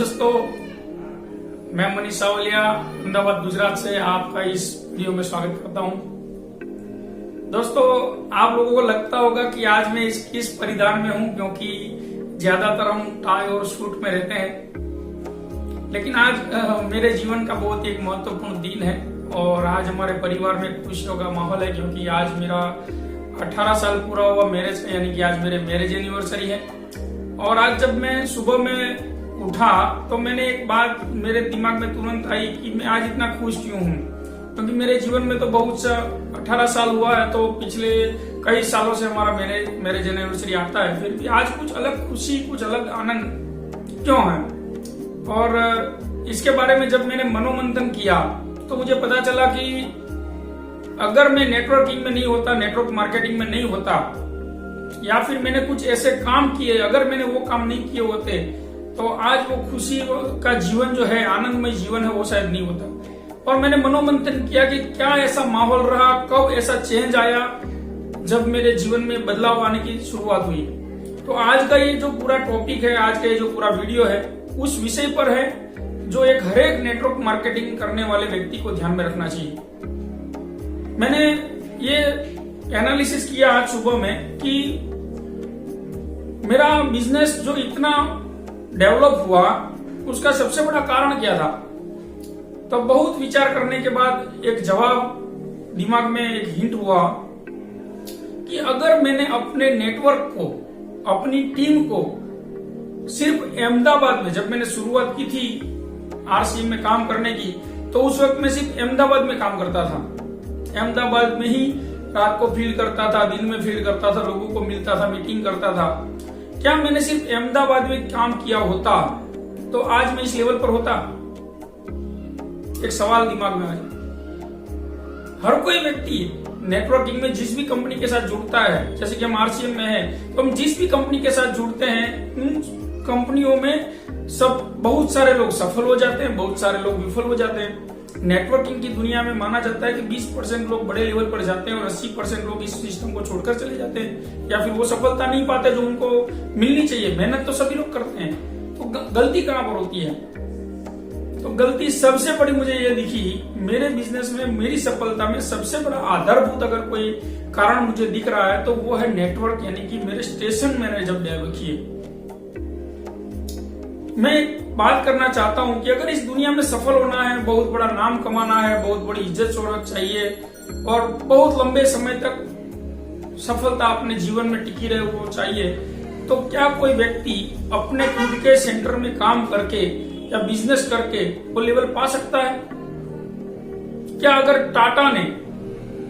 दोस्तों, मैं मनीष सावलिया अहमदाबाद गुजरात से आपका इस वीडियो में स्वागत करता हूं। दोस्तों, आप लोगों को लगता होगा कि आज मैं किस परिधान में हूं, क्योंकि ज्यादातर हम टाई और सूट में रहते हैं। लेकिन आज मेरे जीवन का बहुत एक महत्वपूर्ण दिन है और आज हमारे परिवार में खुशियों का माहौल है, क्योंकि आज मेरा 18 साल पूरा हुआ मैरिज का, यानी कि आज मेरे मैरिज एनिवर्सरी है। और आज जब मैं सुबह में उठा तो मैंने एक बात मेरे दिमाग में तुरंत आई कि मैं आज इतना खुश क्यों हूँ, क्योंकि मेरे जीवन में तो बहुत सा 18 साल हुआ है, तो पिछले कई सालों से हमारा मैरिज एनिवर्सरी आता है, फिर भी आज कुछ अलग खुशी, कुछ अलग आनंद क्यों है। और इसके बारे में जब मैंने मनोमंथन किया तो मुझे पता चला कि अगर मैं नेटवर्किंग में नहीं होता, नेटवर्क मार्केटिंग में नहीं होता, या फिर मैंने कुछ ऐसे काम किए, अगर मैंने वो काम नहीं किए होते तो आज वो खुशी का जीवन जो है, आनंदमय जीवन है, वो शायद नहीं होता। और मैंने मनोमंथन किया कि क्या ऐसा माहौल रहा, कब ऐसा चेंज आया जब मेरे जीवन में बदलाव आने की शुरुआत हुई। तो आज का ये जो पूरा टॉपिक है, आज का ये जो पूरा वीडियो है, उस विषय पर है जो एक हरेक नेटवर्क मार्केटिंग करने वाले व्यक्ति को ध्यान में रखना चाहिए। मैंने ये एनालिसिस किया आज सुबह में कि मेरा बिजनेस जो इतना डेवलप हुआ, उसका सबसे बड़ा कारण क्या था। तो बहुत विचार करने के बाद एक जवाब दिमाग में, एक हिंट हुआ कि अगर मैंने अपने नेटवर्क को, अपनी टीम को सिर्फ अहमदाबाद में, जब मैंने शुरुआत की थी आरसीएम में काम करने की, तो उस वक्त मैं सिर्फ अहमदाबाद में काम करता था। अहमदाबाद में ही रात को फील्ड करता था, दिन में फील्ड करता था, लोगों को मिलता था, मीटिंग करता था। क्या मैंने सिर्फ अहमदाबाद में काम किया होता तो आज मैं इस लेवल पर होता? एक सवाल दिमाग में आया। हर कोई व्यक्ति नेटवर्किंग में जिस भी कंपनी के साथ जुड़ता है, जैसे कि हम आरसीएम में हैं, तो हम जिस भी कंपनी के साथ जुड़ते हैं, उन कंपनियों में बहुत सारे लोग सफल हो जाते हैं, बहुत सारे लोग विफल हो जाते हैं। नेटवर्किंग की दुनिया में माना जाता है कि 20% लोग बड़े लेवल पर जाते हैं और 80% लोग इस सिस्टम को छोड़कर चले जाते हैं, या फिर वो सफलता नहीं पाते जो उनको मिलनी चाहिए। मेहनत तो सभी लोग करते हैं, तो गलती कहां पर होती है? तो गलती सबसे बड़ी मुझे ये दिखी मेरे बिजनेस में, मेरी सफलता में सबसे बड़ा आधारभूत अगर कोई कारण मुझे दिख रहा है तो वो है नेटवर्क, यानी कि मेरे स्टेशन मैंने जब डेवलप किए। मैं बात करना चाहता हूं कि अगर इस दुनिया में सफल होना है, बहुत बड़ा नाम कमाना है, बहुत बड़ी इज्जत शोहरत चाहिए और बहुत लंबे समय तक सफलता अपने जीवन में टिकी रहे वो चाहिए, तो क्या कोई व्यक्ति अपने खुद के सेंटर में काम करके या बिजनेस करके वो लेवल पा सकता है? क्या अगर टाटा ने,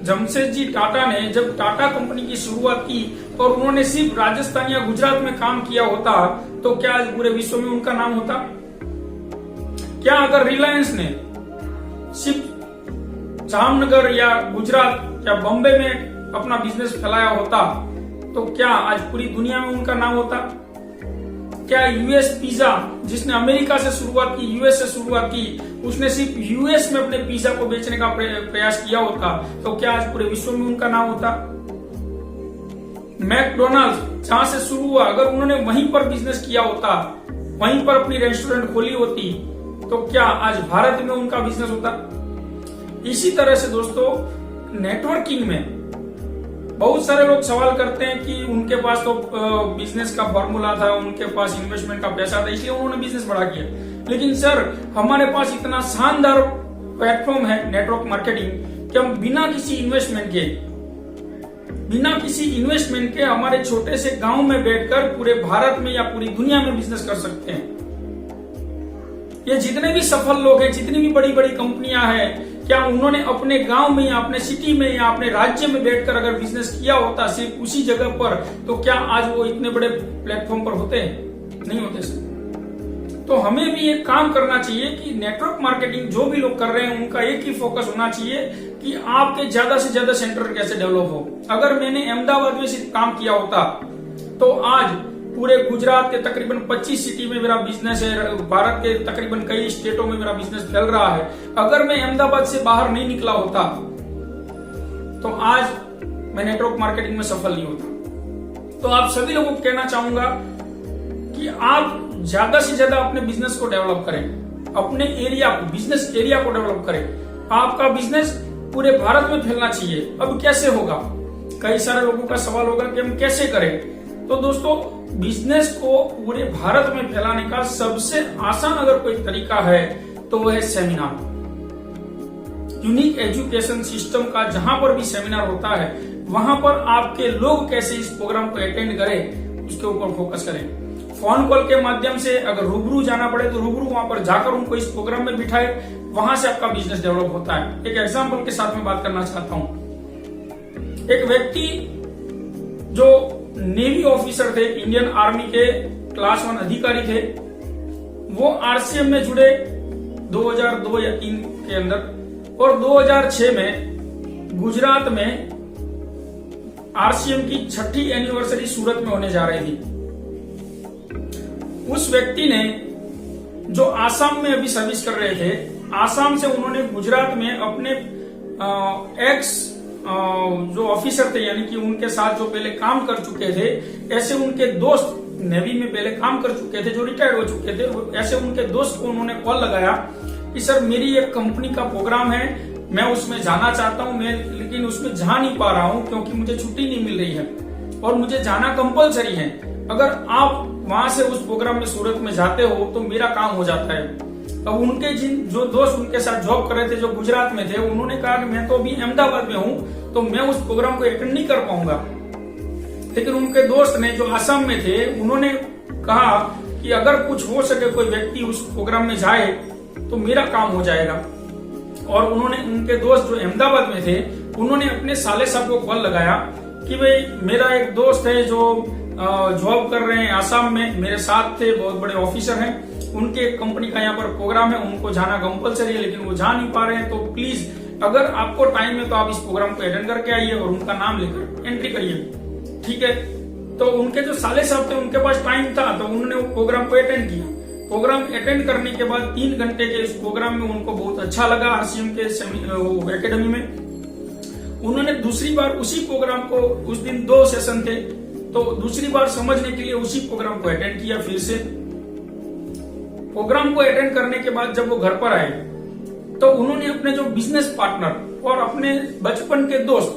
जमशेदजी टाटा ने जब टाटा कंपनी की शुरुआत की और उन्होंने सिर्फ राजस्थान या गुजरात में काम किया होता तो क्या आज पूरे विश्व में उनका नाम होता? क्या अगर रिलायंस ने सिर्फ जामनगर या गुजरात या बॉम्बे में अपना बिजनेस फैलाया होता तो क्या आज पूरी दुनिया में उनका नाम होता? क्या यूएस पिज्जा, जिसने अमेरिका से शुरुआत की, यूएस से शुरुआत की, उसने सिर्फ यूएस में अपने पिज्जा को बेचने का प्रयास किया होता तो क्या आज पूरे विश्व में उनका नाम होता? मैकडोनाल्ड जहां से शुरू हुआ, अगर उन्होंने वहीं पर बिजनेस किया होता, वहीं पर अपनी रेस्टोरेंट खोली होती, तो क्या आज भारत में उनका बिजनेस होता? इसी तरह से दोस्तों, नेटवर्किंग में बहुत सारे लोग सवाल करते हैं कि उनके पास तो बिजनेस का फॉर्मूला था, उनके पास इन्वेस्टमेंट का पैसा था, इसलिए उन्होंने बिजनेस बड़ा किया। लेकिन सर, हमारे पास इतना शानदार प्लेटफॉर्म है नेटवर्क मार्केटिंग कि हम बिना किसी इन्वेस्टमेंट के हमारे छोटे से गांव में बैठकर पूरे भारत में या पूरी दुनिया में बिजनेस कर सकते हैं। ये जितने भी सफल लोग हैं, जितनी भी बड़ी बड़ी कंपनियां हैं, क्या उन्होंने अपने गांव में या अपने सिटी में या अपने राज्य में बैठकर अगर बिजनेस किया होता सिर्फ उसी जगह पर, तो क्या आज वो इतने बड़े प्लेटफॉर्म पर होते? नहीं होते सर। तो हमें भी एक काम करना चाहिए कि नेटवर्क मार्केटिंग जो भी लोग कर रहे हैं उनका एक ही फोकस होना चाहिए कि आपके ज्यादा से ज्यादा सेंटर कैसे डेवलप हो। अगर मैंने अहमदाबाद में सिर्फ काम किया होता तो आज पूरे गुजरात के तकरीबन 25 सिटी में मेरा बिजनेस है, भारत के तकरीबन कई स्टेटों में मेरा बिजनेस फैल रहा है। अगर मैं अहमदाबाद से बाहर नहीं निकला होता तो आज मैं नेटवर्क मार्केटिंग में सफल नहीं होता। तो आप सभी लोगों को कहना चाहूंगा कि कि आप ज्यादा से ज्यादा अपने बिजनेस को डेवलप करें, अपने एरिया को, बिजनेस एरिया को डेवलप करें। आपका बिजनेस पूरे भारत में फैलना चाहिए। अब कैसे होगा? कई सारे लोगों का सवाल होगा कि हम कैसे करें। तो दोस्तों, बिजनेस को पूरे भारत में फैलाने का सबसे आसान अगर कोई तरीका है तो वह है सेमिनार। यूनिक एजुकेशन सिस्टम का जहां पर भी सेमिनार होता है वहां पर आपके लोग कैसे इस प्रोग्राम को अटेंड करें उसके ऊपर फोकस करें। फोन कॉल के माध्यम से, अगर रूबरू जाना पड़े तो रूबरू वहां पर जाकर उनको इस प्रोग्राम में बिठाए, वहां से आपका बिजनेस डेवलप होता है। एक एग्जांपल के साथ में बात करना चाहता हूं। एक व्यक्ति जो नेवी ऑफिसर थे, इंडियन आर्मी के क्लास 1 अधिकारी थे, वो आरसीएम में जुड़े 2002 या 3 के अंदर, और 2006 में गुजरात में आरसीएम की 6ठी एनिवर्सरी सूरत में होने जा रही थी। उस व्यक्ति ने, जो आसाम में अभी सर्विस कर रहे थे, आसाम से उन्होंने गुजरात में अपने एक्स जो ऑफिसर थे, यानी कि उनके साथ जो पहले काम कर चुके थे, ऐसे उनके दोस्त नेवी में पहले काम कर चुके थे, जो रिटायर्ड हो चुके थे, ऐसे उनके दोस्त को उन्होंने कॉल लगाया कि सर मेरी एक कंपनी का प्रोग्राम है, मैं उसमें जाना चाहता हूं, मैं लेकिन उसमें जा नहीं पा रहा हूं क्योंकि मुझे छुट्टी नहीं मिल रही है और मुझे जाना कंपलसरी है। अगर आप वहां से उस प्रोग्राम में सूरत में जाते हो तो मेरा काम हो जाता है। अब उनके जो दोस्त उनके साथ जॉब कर रहे थे, जो गुजरात में थे, उन्होंने कहा कि मैं तो अभी अहमदाबाद में हूं तो मैं उस प्रोग्राम को अटेंड नहीं कर पाऊंगा। लेकिन उनके दोस्त ने, जो असम में थे, उन्होंने कहा कि अगर कुछ हो सके, कोई व्यक्ति उस प्रोग्राम में जाए तो मेरा काम हो जाएगा। और उन्होंने, उनके दोस्त जो अहमदाबाद में थे, उन्होंने अपने साले साहब को कॉल लगाया कि भाई मेरा एक दोस्त है जो जॉब कर रहे हैं आसाम में, मेरे साथ थे, बहुत बड़े ऑफिसर हैं, उनके कंपनी का यहाँ पर प्रोग्राम है, उनको जाना कंपलसरी है लेकिन वो जा नहीं पा रहे हैं, तो प्लीज अगर आपको टाइम है तो आप इस प्रोग्राम को अटेंड करके आइए और उनका नाम लेकर एंट्री करिए। ठीक है, तो उनके जो साले साहब थे उनके पास टाइम था तो उन्होंने वो प्रोग्राम को अटेंड किया। प्रोग्राम अटेंड करने के बाद 3 घंटे के इस प्रोग्राम में उनको बहुत अच्छा लगा। आरसीएम के एकेडमी में उन्होंने दूसरी बार उसी प्रोग्राम को, उस दिन 2 सेशन थे, तो दूसरी बार समझने के लिए उसी प्रोग्राम को अटेंड किया। फिर से प्रोग्राम को अटेंड करने के बाद जब वो घर पर आए तो उन्होंने अपने जो बिजनेस पार्टनर और अपने बचपन के दोस्त,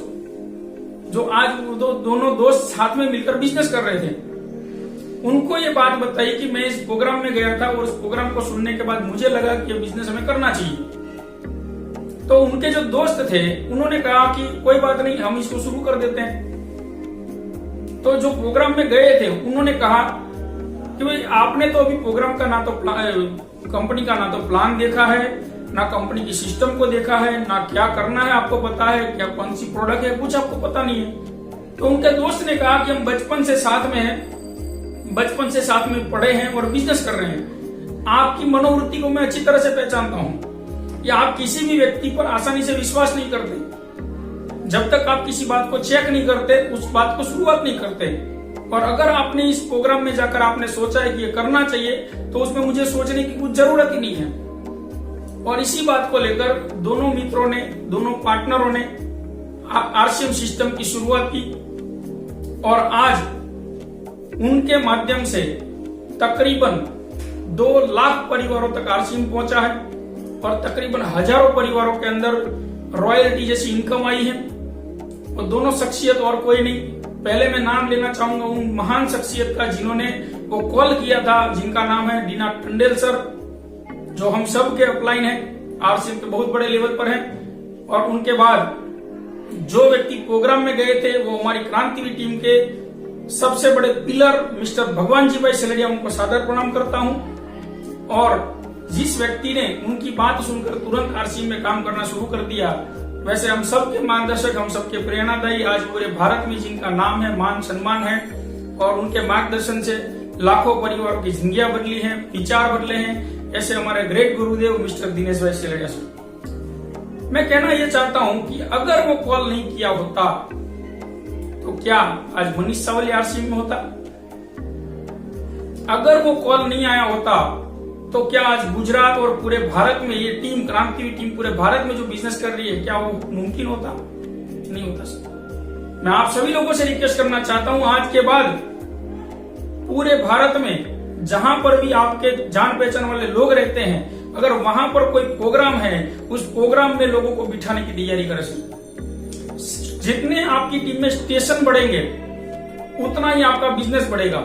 जो आज वो दोनों दोस्त साथ में मिलकर बिजनेस कर रहे थे, उनको ये बात बताई कि मैं इस प्रोग्राम में गया था और उस प्रोग्राम को सुनने के बाद मुझे लगा कि ये बिजनेस हमें करना चाहिए। तो उनके जो दोस्त थे उन्होंने कहा कि कोई बात नहीं, हम इसको शुरू कर देते हैं। तो जो प्रोग्राम में गए थे उन्होंने कहा कि भाई आपने तो अभी प्रोग्राम का ना तो कंपनी का ना तो प्लान देखा है, ना कंपनी की सिस्टम को देखा है, ना क्या करना है आपको पता है, क्या कौन सी प्रोडक्ट है, कुछ आपको पता नहीं है। तो उनके दोस्त ने कहा कि हम बचपन से साथ में हैं, बचपन से साथ में पढ़े हैं और बिजनेस कर रहे हैं। आपकी मनोवृत्ति को मैं अच्छी तरह से पहचानता हूं कि आप किसी भी व्यक्ति पर आसानी से विश्वास नहीं करते। जब तक आप किसी बात को चेक नहीं करते, उस बात को शुरुआत नहीं करते। और अगर आपने इस प्रोग्राम में जाकर आपने सोचा है कि ये करना चाहिए, तो उसमें मुझे सोचने की कुछ जरूरत ही नहीं है। और इसी बात को लेकर दोनों मित्रों ने, दोनों पार्टनरों ने आरसीएम सिस्टम की शुरुआत की और आज उनके माध्यम से तकरीबन 2 लाख परिवारों तक आरसीएम पहुंचा है और तकरीबन हजारों परिवारों के अंदर रॉयल्टी जैसी इनकम आई है। और दोनों शख्सियत और कोई नहीं, पहले मैं नाम लेना चाहूंगा उन महान शख्सियत का जिन्होंने वो कॉल किया था, जिनका नाम है डीना टंडेल सर, जो हम सब के अपलाइन हैं, आरसीएम के बहुत बड़े लेवल पर हैं। और उनके बाद जो व्यक्ति प्रोग्राम में गए थे वो हमारी क्रांतिवीर टीम के सबसे बड़े पिलर मिस्टर भगवान जी भाई सलेडिया, उनको सादर प्रणाम करता हूं। और जिस व्यक्ति ने उनकी बात सुनकर तुरंत आरसीएम में काम करना शुरू कर दिया, वैसे हम सबके मार्गदर्शक, हम सबके प्रेरणादायी आज पूरे भारत में जिनका नाम है, मान सम्मान है, और उनके मार्गदर्शन से लाखों परिवारों की जिंदगियां बदली हैं, विचार बदले हैं, ऐसे हमारे ग्रेट गुरुदेव मिस्टर दिनेश भाई सलेडिया सर। मैं कहना यह चाहता हूं कि अगर वो कॉल नहीं किया होता तो क्या आज मनीष सावलिया आरसीएम में होता? अगर वो कॉल नहीं आया होता तो क्या आज गुजरात और पूरे भारत में ये टीम, क्रांतिवीर टीम पूरे भारत में जो बिजनेस कर रही है, क्या वो मुमकिन होता? नहीं होता सर। मैं आप सभी लोगों से रिक्वेस्ट करना चाहता हूं, आज के बाद पूरे भारत में जहां पर भी आपके जान पहचान वाले लोग रहते हैं, अगर वहां पर कोई प्रोग्राम है, उस प्रोग्राम में लोगों को बिठाने की तैयारी करें। जितने आपकी टीम में स्टेशन बढ़ेंगे उतना ही आपका बिजनेस बढ़ेगा।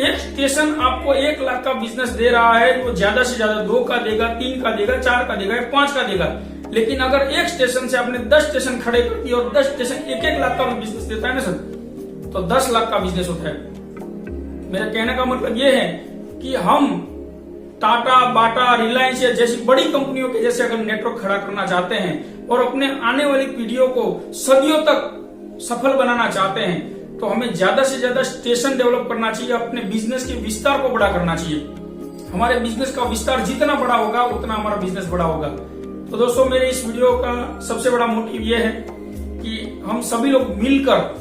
एक स्टेशन आपको 1 लाख का बिजनेस दे रहा है, वो ज्यादा से ज्यादा 2 का देगा, 3 का देगा, 4 का देगा, 5 का देगा। लेकिन अगर एक स्टेशन से आपने 10 स्टेशन खड़े कर दिए और 10 स्टेशन 1-1 लाख का भी बिजनेस देता है ना सर, तो 10 लाख का बिजनेस होता है। मेरा कहने का मतलब ये है कि हम टाटा, बाटा, रिलायंस या जैसी बड़ी कंपनियों के जैसे अगर नेटवर्क खड़ा करना चाहते हैं और अपने आने वाली पीढ़ियों को सदियों तक सफल बनाना चाहते हैं, तो हमें ज्यादा से ज्यादा स्टेशन डेवलप करना चाहिए, अपने बिजनेस के विस्तार को बड़ा करना चाहिए। हमारे बिजनेस का विस्तार जितना बड़ा होगा उतना हमारा बिजनेस बड़ा होगा। तो दोस्तों, मेरे इस वीडियो का सबसे बड़ा मोटिव ये है कि हम सभी लोग मिलकर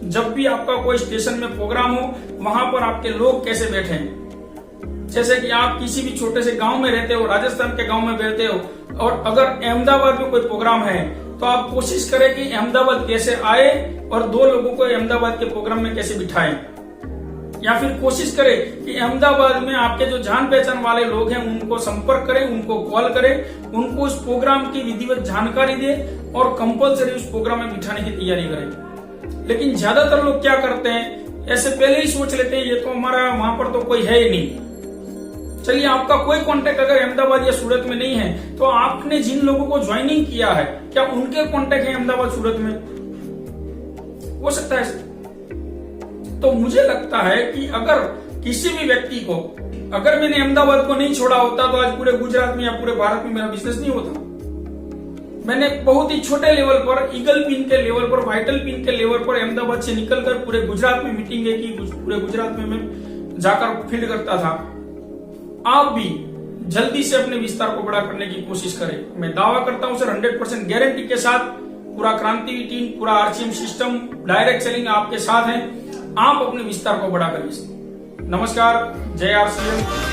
जब भी आपका कोई स्टेशन में प्रोग्राम हो, वहां पर आपके लोग कैसे बैठे। जैसे कि आप किसी भी छोटे से गांव में रहते हो, राजस्थान के गांव में रहते हो, और अगर अहमदाबाद में कोई प्रोग्राम है तो आप कोशिश करें कि अहमदाबाद कैसे आए और 2 लोगों को अहमदाबाद के प्रोग्राम में कैसे बिठाएं। या फिर कोशिश करें कि अहमदाबाद में आपके जो जान पहचान वाले लोग हैं उनको संपर्क करें, उनको कॉल करें, उनको उस प्रोग्राम की विधिवत जानकारी दें और कंपलसरी उस प्रोग्राम में बिठाने की तैयारी करें। लेकिन ज्यादातर लोग क्या करते हैं, ऐसे पहले ही सोच लेते हैं ये तो हमारा वहां पर तो कोई है ही नहीं। चलिए, आपका कोई कांटेक्ट अगर अहमदाबाद या सूरत में नहीं है तो आपने जिन लोगों को ज्वाइनिंग किया है, क्या उनके कांटेक्ट है अहमदाबाद सूरत में? हो सकता है। तो मुझे लगता है कि अगर किसी भी व्यक्ति को, अगर मैंने अहमदाबाद को नहीं छोड़ा होता तो आज पूरे गुजरात में या पूरे भारत में मेरा बिजनेस नहीं होता। मैंने बहुत ही छोटे लेवल पर, ईगल पिन के लेवल पर, वाइटल पिन के लेवल पर अहमदाबाद से निकलकर पूरे गुजरात में मीटिंगें की, पूरे गुजरात में मैं जाकर फील्ड करता था। आप भी जल्दी से अपने विस्तार को बड़ा करने की कोशिश करें। मैं दावा करता हूं सर 100% गारंटी के साथ, पूरा क्रांति टीम, पूरा आरसीएम सिस्टम, डायरेक्ट सेलिंग आपके साथ है। आप अपने विस्तार को बड़ा करिए। नमस्कार, जय आरसीएम।